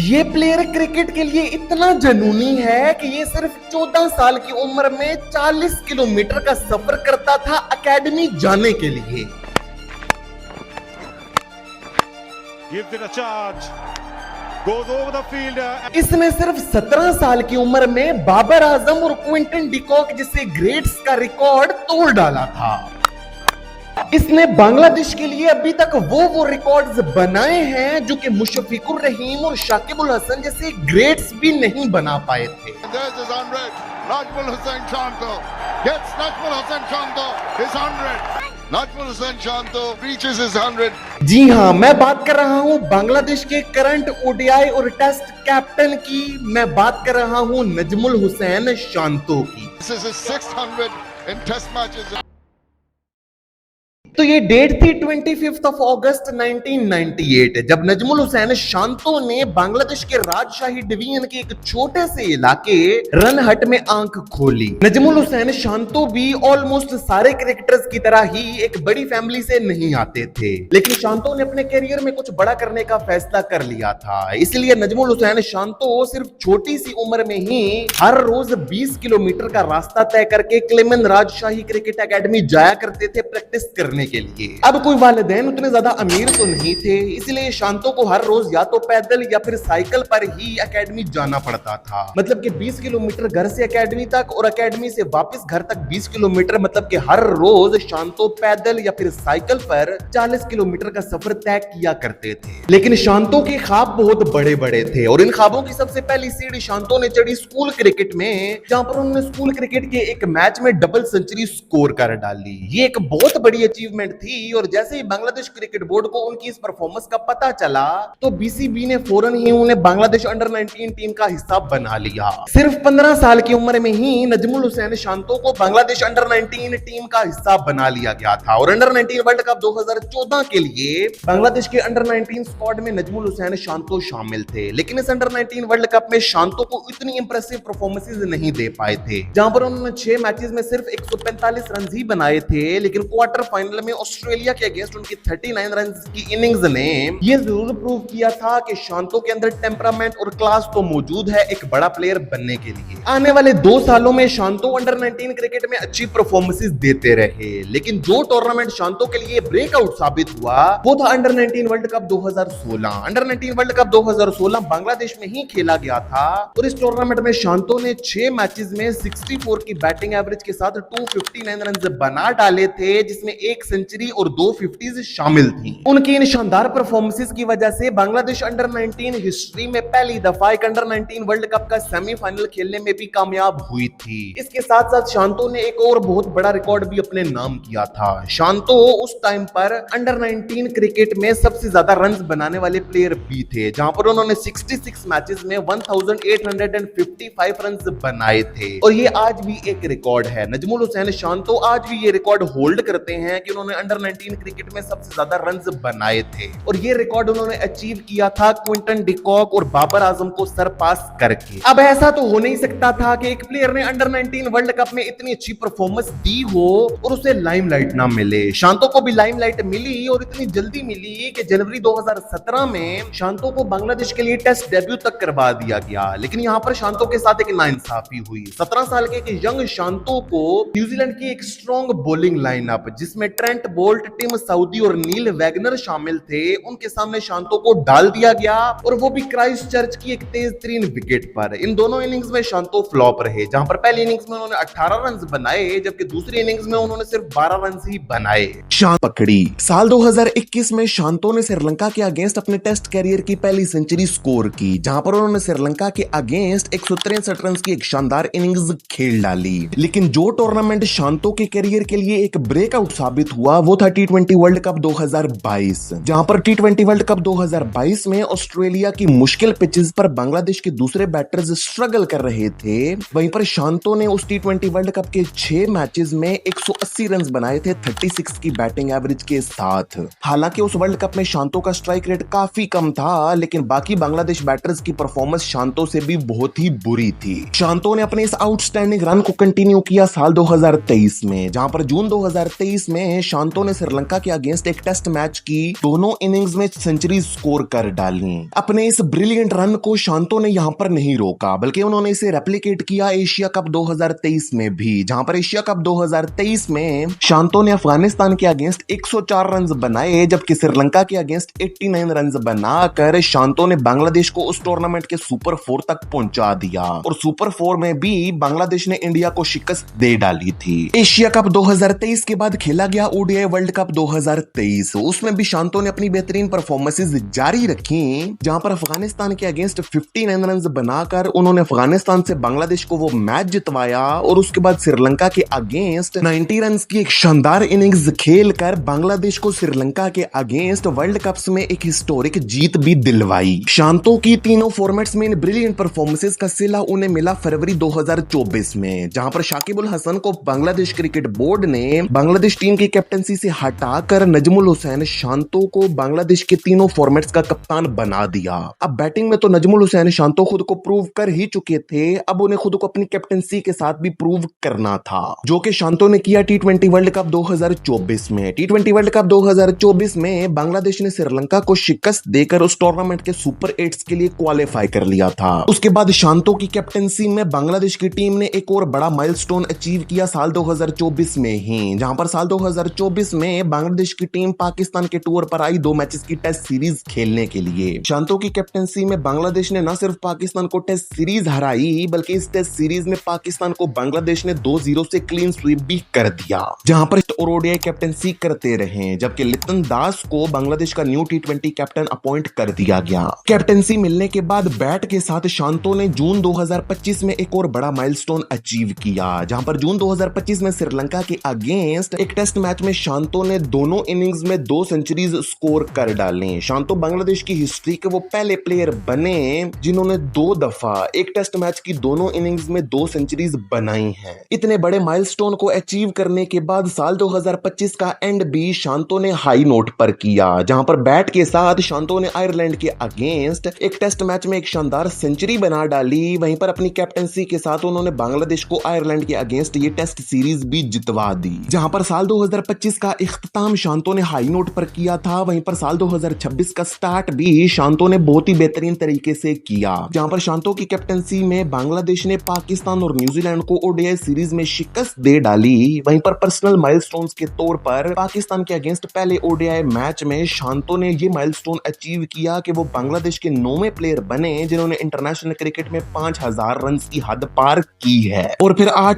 ये player cricket के लिए इतना जुनूनी है कि ये सिर्फ 14 साल की उम्र में 40 किलोमीटर का सफर करता था एकेडमी जाने के लिए। इसने सिर्फ 17 साल की उम्र में बाबर आजम और क्विंटन डिकॉक जैसे ग्रेट्स का रिकॉर्ड तोड़ डाला था। इसने बांग्लादेश के लिए अभी तक वो रिकॉर्ड्स बनाए हैं जो कि मुशफिकुर रहीम और शाकिबुल हसन जैसे ग्रेट्स भी नहीं बना पाए थे। जी हाँ, मैं बात कर रहा हूँ बांग्लादेश के करंट ओडीआई और टेस्ट कैप्टन की। मैं बात कर रहा हूँ नजमुल हुसैन शांतो की। तो ये डेट थी 25 अगस्त 1998 जब नजमुल हुसैन शांतो ने बांग्लादेश के राजशाही डिवीजन के एक छोटे से इलाके रनहट में आंख खोली। नजमुल हुसैन शांतो भी ऑलमोस्ट सारे क्रिकेटर्स की तरह ही एक बड़ी फैमिली से नहीं आते थे, लेकिन शांतो ने अपने करियर में कुछ बड़ा करने का फैसला कर लिया था। इसलिए नजमुल हुसैन शांतो सिर्फ छोटी सी उम्र में ही हर रोज 20 किलोमीटर का रास्ता तय करके क्लेमन राजशाही क्रिकेट एकेडमी जाया करते थे प्रैक्टिस करने के लिए। अब कोई वालिदैन उतने ज्यादा अमीर तो नहीं थे, इसलिए शांतो को हर रोज या तो पैदल या फिर साइकिल पर ही एकेडमी जाना पड़ता था। मतलब कि 20 किलोमीटर घर से एकेडमी तक और एकेडमी से वापस घर तक 20 किलोमीटर, मतलब कि हर रोज शांतो पैदल या फिर साइकिल पर 40 किलोमीटर का सफर तय किया करते थे। लेकिन शांतो के ख्वाब बहुत बड़े बड़े थे और इन ख्वाबों की सबसे पहली सीढ़ी शांतो ने चढ़ी स्कूल क्रिकेट में, जहां पर उन्होंने स्कूल क्रिकेट के एक मैच में डबल सेंचुरी स्कोर कर डाली। ये एक बहुत बड़ी अचीवमेंट थी और जैसे ही बांग्लादेश क्रिकेट बोर्ड को उनकी इस परफॉर्मेंस का पता चला तो बीसीबी ने फौरन ही उन्हें बांग्लादेश अंडर 19 टीम का हिस्सा बना लिया। सिर्फ 15 साल की उम्र में ही नजमुल हुसैन शांतो को बांग्लादेश अंडर 19 टीम का हिस्सा बना लिया गया था और अंडर 19 वर्ल्ड कप 2014 के लिए बांग्लादेश के अंडर 19 स्क्वाड में नजमुल हुसैन शांतो शामिल थे। लेकिन इस अंडर 19 वर्ल्ड कप में शांतो को इतनी इंप्रेसिव परफॉर्मेंसेस नहीं दे पाए थे, जहां पर उन्होंने 6 मैचेस में सिर्फ 145 रन ही बनाए थे। लेकिन क्वार्टर फाइनल में ऑस्ट्रेलिया के अगेंस्ट उनकी 39 रन की इनिंग्स ने यह जरूर प्रूव किया था कि शांतो के अंदर टेम्परामेंट और क्लास तो मौजूद है एक बड़ा प्लेयर बनने के लिए। आने वाले 2 सालों में शांतो अंडर 19 क्रिकेट में अच्छी परफॉर्मेंसेस देते रहे, लेकिन जो टूर्नामेंट शांतो के लिए ब्रेकआउट साबित हुआ वो था under 19 world cup 2016। Under 19 world cup 2016 Bangladesh में ही खेला गया था और इस टूर्नामेंट में शांतो ने 6 मैचेस में 64 की बैटिंग एवरेज के साथ 259 रन बना डाले थे, जिसमें 1 सेंचुरी और 2 50s शामिल थी। उनकी इन शानदार परफॉर्मेंसेस की वजह से बांग्लादेश अंडर 19 हिस्ट्री में पहली दफा एक अंडर 19 वर्ल्ड कप का सेमीफाइनल खेलने में भी कामयाब हुई थी। इसके साथ साथ शांतो ने एक और बहुत बड़ा रिकॉर्ड भी अपने नाम किया था। शांतो उस टाइम पर अंडर 19 क्रिकेट में सबसे ज्यादा रन्स बनाने वाले प्लेयर भी थे, जहां पर उन्होंने 66 मैचेस में 1855 रन्स बनाए थे और ये आज भी एक रिकॉर्ड है। नजमुल हुसैन शांतो आज भी ये रिकॉर्ड होल्ड करते हैं कि उन्होंने अंडर 19 क्रिकेट में सबसे ज्यादा रन्स बनाए थे और ये रिकॉर्ड उन्होंने अचीव किया था क्विंटन डिकॉक और बाबर आजम को सरपास करके। अब ऐसा तो हो नहीं सकता था कि एक प्लेयर ने अंडर 19 वर्ल्ड कप में इतनी अच्छी परफॉर्मेंस दी हो और उसे लाइमलाइट ना मिले। शांतो को भी लाइमलाइट मिली और इतनी जल्दी मिली कि जनवरी 2017 में शांतो को बांग्लादेश के लिए टेस्ट डेब्यू तक करवा दिया गया। लेकिन यहाँ पर शांतो के साथ एक नाइंसाफी हुई। 17 साल के एक यंग शांतो को न्यूजीलैंड की एक स्ट्रॉन्ग बॉलिंग लाइनअप जिसमें ट्रेंट बोल्ट, टिम साउदी और नील वैगनर शामिल थे, उनके सामने शांतो को डाल दिया गया और वो भी क्राइस्टचर्च की एक तेज तरीन विकेट पर। इन दोनों इनिंग्स में शांतो फ्लॉप रहे, जहां पर पहली इनिंग्स में उन्होंने 18 रन बनाए जबकि दूसरी इनिंग्स में उन्होंने सिर्फ 12 रन ही बनाए। पकड़ी साल 2021 में शांतो ने श्रीलंका के अगेंस्ट अपने टेस्ट कैरियर की पहली सेंचुरी स्कोर की, जहां पर उन्होंने श्रीलंका के अगेंस्ट 163 रन की एक शानदार इनिंग्स खेल डाली। लेकिन जो टूर्नामेंट शांतो के कैरियर के लिए एक ब्रेकआउट साबित हुआ वो था T20 वर्ल्ड कप 2022, जहां पर T20 वर्ल्ड कप 2022 में ऑस्ट्रेलिया की मुश्किल पिचेस पर बांग्लादेश के दूसरे बैटर्स स्ट्रगल कर रहे थे। वहीं पर शांतो ने उस T20 वर्ल्ड कप के 6 मैचेस में 180 रन बनाए थे 36 की बैटिंग एवरेज के साथ। हालांकि उस वर्ल्ड कप में शांतो का स्ट्राइक रेट काफी कम था, लेकिन बाकी बांग्लादेश बैटर्स की परफॉर्मेंस शांतो से भी बहुत ही बुरी थी। शांतो ने अपने इस आउटस्टैंडिंग रन को कंटिन्यू किया साल 2023 में, जहां पर जून 2023 में शांतो ने श्रीलंका के अगेंस्ट एक टेस्ट मैच की दोनों इनिंग्स में सेंचुरी स्कोर कर डाली। अपने इस ब्रिलियंट रन को शांतो ने यहां पर नहीं रोका, बल्कि उन्होंने इसे रेप्लिकेट किया एशिया कप 2023 में भी, जहां पर एशिया कप 2023 में शांतो ने अफगानिस्तान के अगेंस्ट 104 रन बनाए, जबकि श्रीलंका के अगेंस्ट 89 रन बनाकर शांतो ने बांग्लादेश को उस टूर्नामेंट के सुपर 4 तक पहुंचा दिया और सुपर 4 में भी बांग्लादेश ने इंडिया को शिकस्त दे डाली थी। एशिया कप 2023 के बाद खेला गया ओडीआई वर्ल्ड कप 2023, उसमें भी शांतो ने अपनी बेहतरीन परफॉर्मेंसेस जारी रखी, जहां पर अफगानिस्तान के अगेंस्ट 59 रन बनाकर उन्होंने अफगानिस्तान से बांग्लादेश को वो मैच जितवाया और उसके बाद श्रीलंका के अगेंस्ट 90 रन की एक शानदार इनिंग्स खेलकर बांग्लादेश को श्रीलंका के अगेंस्ट वर्ल्ड कप्स में एक हिस्टोरिक जीत भी दिलवाई। शांतो की तीनों फॉर्मेट्स में इन ब्रिलियंट परफॉर्मेंसेस का सिला उन्हें मिला फरवरी 2024 में, जहां पर शाकिब उल हसन को बांग्लादेश क्रिकेट बोर्ड ने बांग्लादेश टीम की कैप्टनसी से हटाकर नजमुल हुसैन शांतो को बांग्लादेश के तीनों फॉर्मेट्स का कप्तान बना दिया। अब बैटिंग में तो नजमुल हुसैन शांतो खुद को प्रूव कर ही चुके थे, अब उन्हें खुद को अपनी कैप्टनसी के साथ भी प्रूव करना था, जो कि शांतो ने किया T20 वर्ल्ड कप 2024 में। T20 वर्ल्ड कप 2024 में बांग्लादेश ने श्रीलंका को शिकस्त देकर उस टूर्नामेंट के सुपर 8 के लिए क्वालिफाई कर लिया था। उसके बाद शांतो की कैप्टनसी में बांग्लादेश की टीम ने एक और बड़ा माइलस्टोन अचीव किया साल 2024 में ही, जहां पर साल 2024 में बांग्लादेश की टीम पाकिस्तान के टूर पर आई 2 मैचेस की टेस्ट सीरीज खेलने के लिए। शांतो की कैप्टनसी में बांग्लादेश ने न सिर्फ पाकिस्तान को टेस्ट सीरीज हराई, बल्कि इस टेस्ट सीरीज में पाकिस्तान को बांग्लादेश ने 2-0 से क्लीन स्वीप भी कर दिया, जहां पर ओडीआई कैप्टनसी करते रहे, जबकि लिटन दास को बांग्लादेश का न्यू T20 कैप्टन अपॉइंट कर दिया गया। कैप्टनसी मिलने के बाद बैट के साथ शांतो ने जून 2025 में एक और बड़ा माइलस्टोन अचीव किया, जहां पर जून 2025 में श्रीलंका के अगेंस्ट एक टेस्ट मैच में शांतो ने दोनों इनिंग्स में 2 सेंचुरीज स्कोर कर डाले। शांतो बांग्लादेश की हिस्ट्री के वो पहले प्लेयर बने जिन्होंने 2 दफा एक टेस्ट मैच की दोनों इनिंग्स में 2 सेंचुरीज बनाई हैं। इतने बड़े माइलस्टोन को अचीव करने के बाद साल 2025 का एंड भी शांतो ने हाई नोट पर किया, जहां पर बैट के साथ शांतो ने आयरलैंड के अगेंस्ट एक टेस्ट मैच में एक शानदार सेंचुरी बना डाली। वहीं पर अपनी कैप्टनसी के साथ उन्होंने बांग्लादेश को आयरलैंड के अगेंस्ट ये टेस्ट सीरीज भी जितवा दी, जहां पर साल 2025 का इख्तिताम शांतो ने हाई नोट पर किया था। वहीं पर साल 2026 का स्टार्ट भी शांतो ने बहुत ही बेहतरीन तरीके से किया, जहां पर शांतो की कैप्टनसी में बांग्लादेश ने पाकिस्तान और न्यूजीलैंड को ओडीआई सीरीज में शिकस्त दे डाली। वहीं पर पर्सनल माइलस्टोन्स के तौर पर पाकिस्तान के अगेंस्ट पहले ओडीआई मैच में शांतो ने ये माइलस्टोन अचीव किया कि वो बांग्लादेश के 9वें प्लेयर बने जिन्होंने इंटरनेशनल क्रिकेट में 5000 रन की हद पार की है। और फिर 8